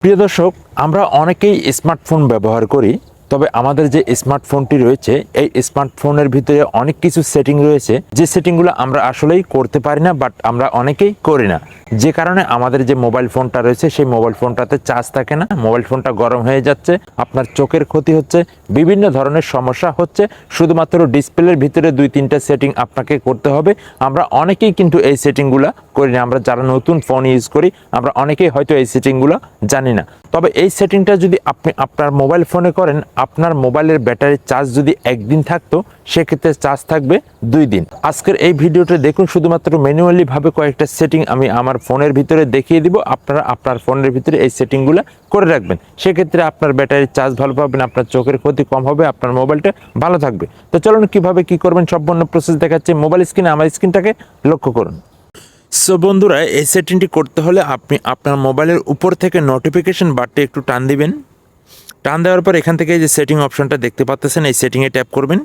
প্রিয় দর্শক, আমরা অনেকেই স্মার্টফোন ব্যবহার করি। তবে আমাদের যে স্মার্টফোনটি রয়েছে, এই স্মার্টফোনের ভিতরে অনেক কিছু সেটিং রয়েছে, যে সেটিংগুলো আমরা আসলেই করতে পারি না, বাট আমরা অনেকেই করি না। যে কারণে আমাদের যে মোবাইল ফোনটা রয়েছে, সেই মোবাইল ফোনটাতে চার্জ থাকে না, মোবাইল ফোনটা গরম হয়ে যাচ্ছে, আপনার চোখের ক্ষতি হচ্ছে, বিভিন্ন ধরনের সমস্যা হচ্ছে। শুধুমাত্র ডিসপ্লের ভিতরে 2-3টা সেটিং আপনাকে করতে হবে। আমরা অনেকেই কিন্তু এই সেটিংগুলো করি না। আমরা যারা নতুন ফোন ইউজ করি, আমরা অনেকেই হয়তো এই সেটিংগুলো জানি না। তবে এই সেটিংটা যদি আপনি আপনার মোবাইল ফোনে করেন, আপনার মোবাইলের ব্যাটারির চার্জ যদি একদিন থাকতো, সেক্ষেত্রে চার্জ থাকবে 2 দিন। আজকের এই ভিডিওতে দেখুন, শুধুমাত্র ম্যানুয়ালি ভাবে কয়েকটা সেটিং আমি আমার ফোনের ভিতরে দেখিয়ে দিব। আপনারা আপনার ফোনের ভিতরে এই সেটিংগুলো করে রাখবেন, সেক্ষেত্রে আপনার ব্যাটারির চার্জ ভালো পাবেন, আপনার চোখের ক্ষতি কম হবে, আপনার মোবাইলটা ভালো থাকবে। তো চলুন কিভাবে কি করবেন সম্পূর্ণ প্রসেস দেখাচ্ছি। মোবাইল স্ক্রিনে আমার স্ক্রিনটাকে লক্ষ্য করুন। সো বন্ধুরা, এই সেটিংটি করতে হলে আপনি আপনার মোবাইলের উপর থেকে নোটিফিকেশন বারটি একটু টান দিবেন। টান দেওয়ার পর এখান থেকে যে সেটিং অপশনটা দেখতে পাচ্ছেন, এই সেটিংয়ে ট্যাপ করবেন।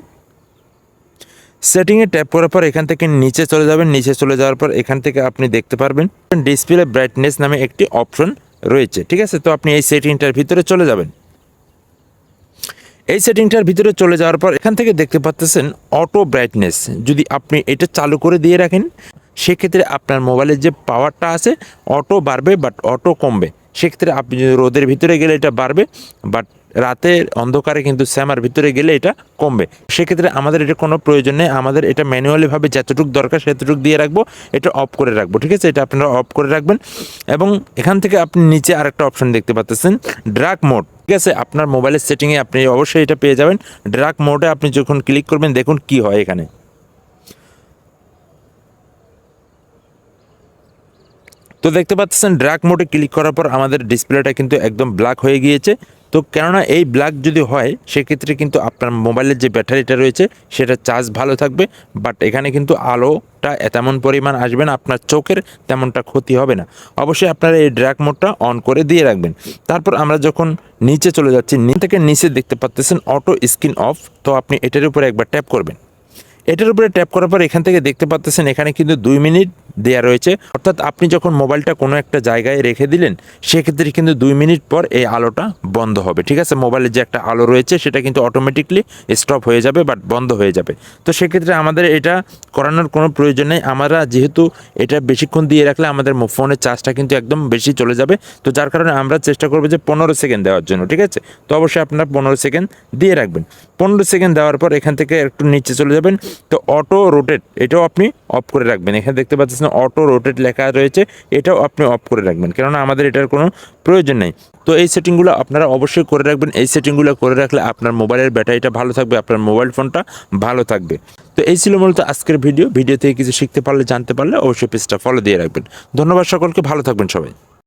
সেটিংয়ে ট্যাপ করার পর এখান থেকে নিচে চলে যাবেন। নিচে চলে যাওয়ার পর এখান থেকে আপনি দেখতে পারবেন ডিসপ্লে ব্রাইটনেস নামে একটি অপশন রয়েছে, ঠিক আছে। তো আপনি এই সেটিংটার ভিতরে চলে যাবেন। এই সেটিংটার ভিতরে চলে যাওয়ার পর এখান থেকে দেখতে পাচ্ছেন অটো ব্রাইটনেস। যদি আপনি এটা চালু করে দিয়ে রাখেন, সেক্ষেত্রে আপনার মোবাইলের যে পাওয়ারটা আছে অটো বাড়বে, বাট অটো কমবে। সেক্ষেত্রে আপনি যদি রোদের ভিতরে গেলে এটা বাড়বে, বাট রাতের অন্ধকারে কিন্তু শ্যামার ভিতরে গেলে এটা কমবে। সেক্ষেত্রে আমাদের এটা কোনো প্রয়োজন নেই, আমাদের এটা ম্যানুয়ালিভাবে যতটুকু দরকার সেতটুকু দিয়ে রাখবো, এটা অফ করে রাখবো, ঠিক আছে। এটা আপনারা অফ করে রাখবেন। এবং এখান থেকে আপনি নিচে আরেকটা অপশন দেখতে পাচ্ছেন, ডার্ক মোড, ঠিক আছে। আপনার মোবাইলের সেটিংয়ে আপনি অবশ্যই এটা পেয়ে যাবেন। ডার্ক মোডে আপনি যখন ক্লিক করবেন, দেখুন কি হয় এখানে। তো দেখতে পাচ্ছেন ডার্ক মোডে ক্লিক করার পর আমাদের ডিসপ্লেটা কিন্তু একদম ব্ল্যাক হয়ে গিয়েছে। তো কেননা এই ব্ল্যাক যদি হয়, সেক্ষেত্রে কিন্তু আপনার মোবাইলের যে ব্যাটারিটা রয়েছে সেটা চার্জ ভালো থাকবে, বাট এখানে কিন্তু আলোটা তেমন পরিমাণ আসবে না, আপনার চোখের তেমনটা ক্ষতি হবে না। অবশ্যই আপনারা এই ডার্ক মোডটা অন করে দিয়ে রাখবেন। তারপর আমরা যখন নিচে চলে যাচ্ছি, থেকে নিচে দেখতে পাচ্ছেন অটো স্ক্রিন অফ। তো আপনি এটার উপরে একবার ট্যাপ করবেন। এটার উপরে ট্যাপ করার পর এখান থেকে দেখতে পাচ্ছেন এখানে কিন্তু 2 মিনিট দেওয়া রয়েছে। অর্থাৎ আপনি যখন মোবাইলটা কোনো একটা জায়গায় রেখে দিলেন, সেক্ষেত্রে কিন্তু 2 মিনিট পর এই আলোটা বন্ধ হবে, ঠিক আছে। মোবাইলের যে একটা আলো রয়েছে সেটা কিন্তু অটোমেটিকলি স্টপ হয়ে যাবে, বাট বন্ধ হয়ে যাবে। তো সেক্ষেত্রে আমাদের এটা করানোর কোনো প্রয়োজন নেই। আমরা যেহেতু এটা বেশিক্ষণ দিয়ে রাখলে আমাদের ফোনের চার্জটা কিন্তু একদম বেশি চলে যাবে। তো যার কারণে আমরা চেষ্টা করবো যে 15 সেকেন্ড দেওয়ার জন্য, ঠিক আছে। তো অবশ্যই আপনারা 15 সেকেন্ড দিয়ে রাখবেন। 15 সেকেন্ড দেওয়ার পর এখান থেকে একটু নিচে চলে যাবেন। তো অটো রোটেট এটাও আপনি অফ করে রাখবেন। এখানে দেখতে পাচ্ছেন অটো রোটেট লেখা রয়েছে, এটাও আপনি অফ করে রাখবেন, কেননা আমাদের এটার কোনো প্রয়োজন নেই। তো এই সেটিংগুলো আপনারা অবশ্যই করে রাখবেন। এই সেটিংগুলো করে রাখলে আপনার মোবাইলের ব্যাটারিটা ভালো থাকবে, আপনার মোবাইল ফোনটা ভালো থাকবে। তো এই ছিল মূলত আজকের ভিডিও থেকে কিছু শিখতে পারলে, জানতে পারলে অবশ্যই পেজটা ফলো দিয়ে রাখবেন। ধন্যবাদ সকলকে, ভালো থাকবেন সবাই।